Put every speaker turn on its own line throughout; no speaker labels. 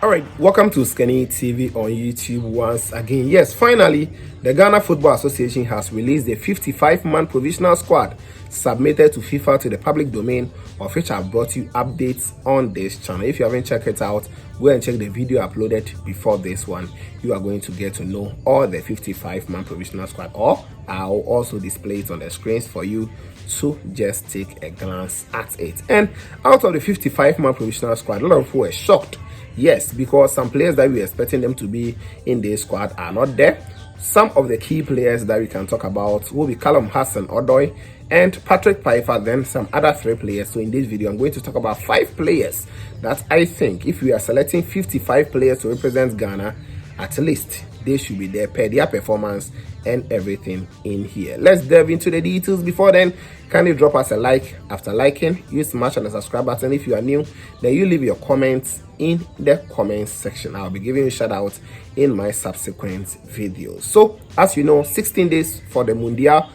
All right, welcome to Skinny TV on YouTube once again. Yes, finally, the Ghana Football Association has released the 55-man provisional squad submitted to FIFA to the public domain, of which I've brought you updates on this channel. If you haven't checked it out, go and check the video uploaded before this one. You are going to get to know all the 55-man provisional squad, or I'll also display it on the screens for you to just take a glance at it. And out of the 55-man provisional squad, a lot of people were shocked. Yes, because some players that we were expecting them to be in the squad are not there. Some of the key players that we can talk about will be Callum, Hudson-Odoi, and Patric, Pfeifer, then some other 3 players. So in this video, I'm going to talk about 5 players that I think if we are selecting 55 players to represent Ghana, at least they should be there per their performance and everything in here. Let's delve into the details. Before then, kindly drop us a like. After liking, you smash on the subscribe button. If you are new, then you leave your comments in the comments section. I'll be giving you a shout out in my subsequent videos. So as you know, 16 days for the Mundial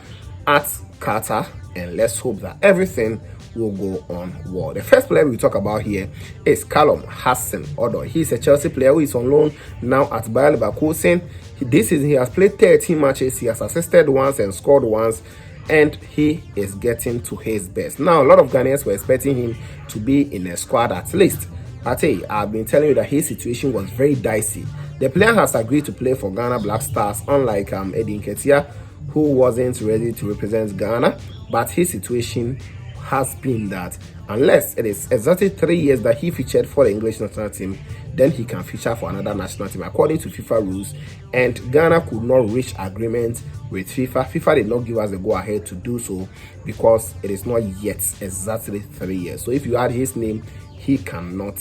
at Qatar, and let's hope that everything will go on well. The first player we talk about here is Callum Hudson-Odoi. He's a Chelsea player who is on loan now at Bayer Leverkusen. This season he has played 13 matches, he has assisted once and scored once, and he is getting to his best. Now, a lot of Ghanaians were expecting him to be in a squad at least. But hey, I've been telling you that his situation was very dicey. The player has agreed to play for Ghana Black Stars, unlike Eddie Nketiah, who wasn't ready to represent Ghana. But his situation has been that unless it is exactly 3 years that he featured for the English national team, then he can feature for another national team according to FIFA rules, and Ghana could not reach agreement with FIFA. FIFA did not give us the go-ahead to do so because it is not yet exactly 3 years. So if you add his name, he cannot,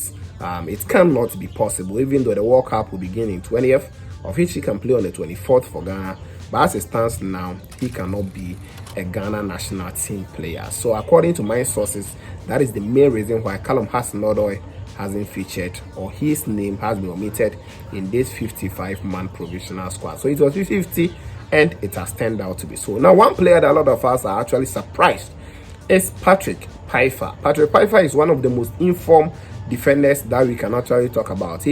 it cannot be possible, even though the World Cup will begin in 20th, of which he can play on the 24th for Ghana. But as it stands now, he cannot be a Ghana national team player. So according to my sources, that is the main reason why Callum Hudson-Odoi hasn't featured, or his name has been omitted in this 55-man provisional squad. So it was 50-50 and it has turned out to be so. Now, one player that a lot of us are actually surprised is Patric Pfeifer. Patric Pfeifer is one of the most informed defenders that we can actually talk about.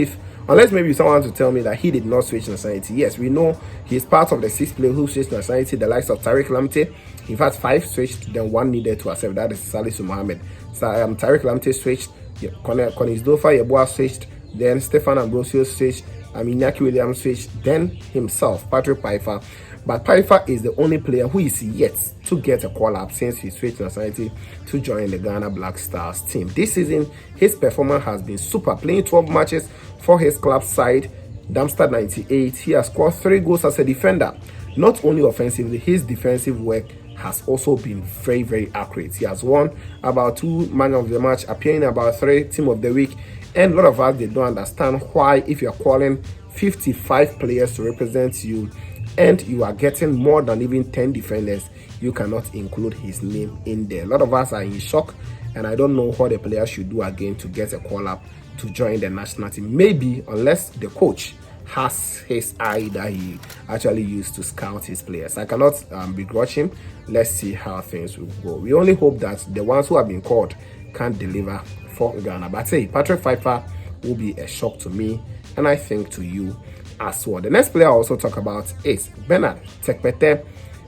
Unless maybe someone to tell me that he did not switch nationality. Yes, we know he's part of the 6 players who switched nationality, the likes of Tariq Lamptey. In fact, 5 switched, then 1 needed to accept. That is Salisu Mohammed. So, Tariq Lamptey switched, Konisdofa Yeboah switched, then Stefan Ambrosio switched, Iñaki Williams switched, then himself, Patric Pfeifer. But Pfeifer is the only player who is yet to get a call-up since he switched nationality to join the Ghana Black Stars team. This season, his performance has been super, playing 12 matches for his club side, Darmstadt 98. He has scored 3 goals as a defender. Not only offensively, his defensive work has also been very, very accurate. He has won about 2 man of the match, appearing about 3 team of the week. And a lot of us, they don't understand why, if you're calling 55 players to represent you and you are getting more than even 10 defenders, you cannot include his name in there. A lot of us are in shock, and I don't know what the player should do again to get a call-up to join the national team. Maybe unless the coach has his eye that he actually used to scout his players. I cannot begrudge him. Let's see how things will go. We only hope that the ones who have been called can deliver for Ghana. But hey, Patric Pfeifer will be a shock to me, and I think to you as well. The next player I also talk about is Bernard Tekpete.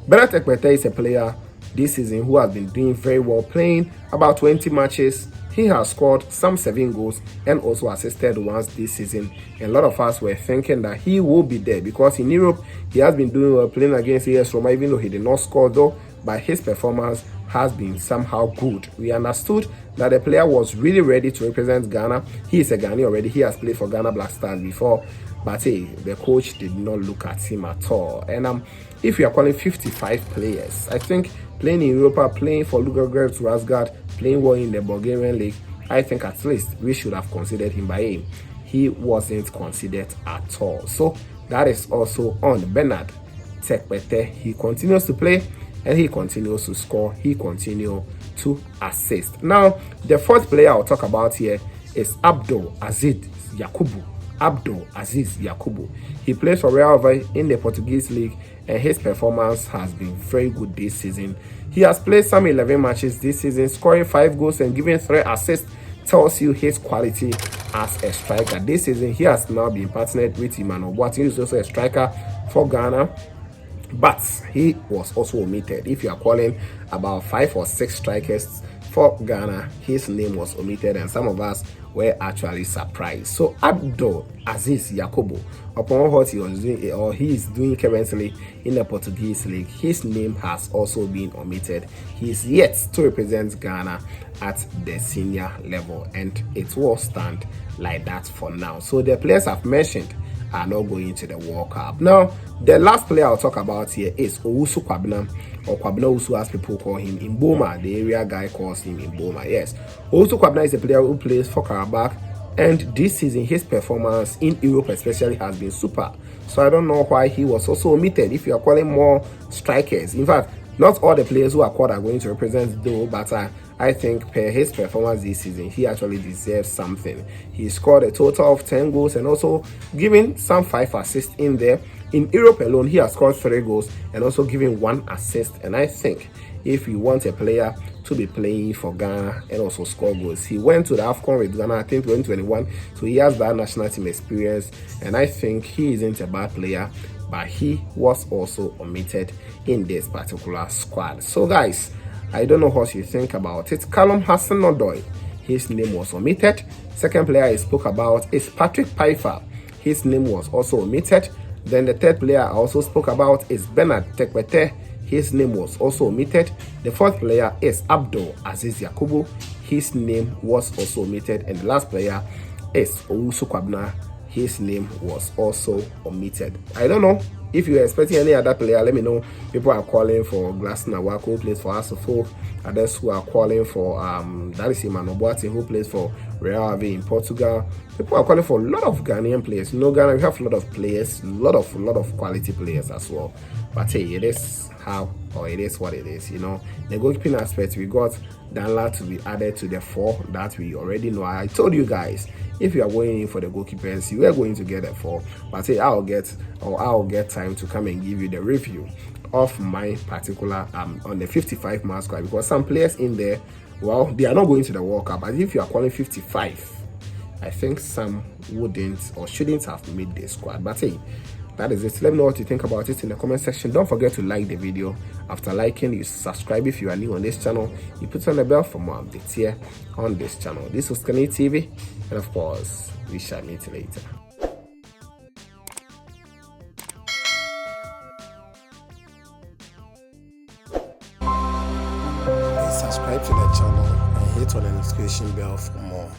Bernard Tekpete is a player this season who has been doing very well, playing about 20 matches. He has scored some 7 goals and also assisted once this season. And a lot of us were thinking that he will be there because in Europe, he has been doing well playing against AS Roma, even though he did not score though, but his performance has been somehow good. We understood that the player was really ready to represent Ghana. He is a Ghanaian already. He has played for Ghana Black Stars before, but hey, the coach did not look at him at all. And if you are calling 55 players, I think playing in Europa, playing for Ludogorets Razgrad, playing well in the Bulgarian league, I think at least we should have considered him. By him, he wasn't considered at all. So that is also on Bernard Tekpete. He continues to play and he continues to score. He continues to assist. Now, the 4th player I'll talk about here is Addo Aziz Yakubu. Addo Aziz Yakubu. He plays for Real Ave in the Portuguese league, and his performance has been very good this season. He has played some 11 matches this season, scoring 5 goals and giving 3 assists tells you his quality as a striker. This season, he has now been partnered with Emmanuel Boateng, who is also a striker for Ghana, but he was also omitted. If you are calling about 5 or 6 strikers for Ghana, his name was omitted, and some of us were actually surprised. So Addo Aziz Yakubu, upon what he was doing or he is doing currently in the Portuguese league, his name has also been omitted. He is yet to represent Ghana at the senior level, and it will stand like that for now. So the players I've mentioned are not going to the World Cup. Now, the last player I'll talk about here is Owusu Kwabena, or Kwabena Owusu as people call him, in Boma. The area guy calls him in Boma. Yes, Owusu Kwabena is a player who plays for Karabakh, and this season his performance in Europe especially has been super. So I don't know why he was also omitted. If you are calling more strikers, in fact, not all the players who are called are going to represent though, but I think per his performance this season, he actually deserves something. He scored a total of 10 goals and also given some 5 assists in there. In Europe alone, he has scored 3 goals and also given 1 assist. And I think if you want a player to be playing for Ghana and also score goals, he went to the AFCON with Ghana, I think 2021, so he has that national team experience, and I think he isn't a bad player, but he was also omitted in this particular squad. So guys, I don't know what you think about it. Callum Hudson-Odoi, his name was omitted. Second player I spoke about is Patric Pfeifer. His name was also omitted. Then the third player I also spoke about is Bernard Tekwete. His name was also omitted. The fourth player is Addo Aziz Yakubu. His name was also omitted. And the last player is Owusu Kwabena. His name was also omitted. I don't know if you're expecting any other player. Let me know. People are calling for Glaston Awako, who plays for Asofo. Others who are calling for that is Emmanuel Boateng, who plays for Real Ave in Portugal. People are calling for a lot of Ghanaian players. You know, Ghana, we have a lot of players, a lot of quality players as well. But hey, it is how, or it is what it is. You know, the goalkeeping aspect, we got Danla to be added to the 4 that we already know. I told you guys, if you are going in for the goalkeepers, you are going to get a 4. But hey, I'll get time to come and give you the review of my particular on the 55-man squad, because some players in there, well, they are not going to the World Cup. But if you are calling 55, I think some wouldn't or shouldn't have made the squad. But hey, that is it. Let me know what you think about it in the comment section. Don't forget to like the video. After liking, you subscribe if you are new on this channel. You put on the bell for more updates here on this channel. This was Hudson-Odoi TV, and of course, we shall meet later. Please subscribe to the channel and hit on the notification bell for more.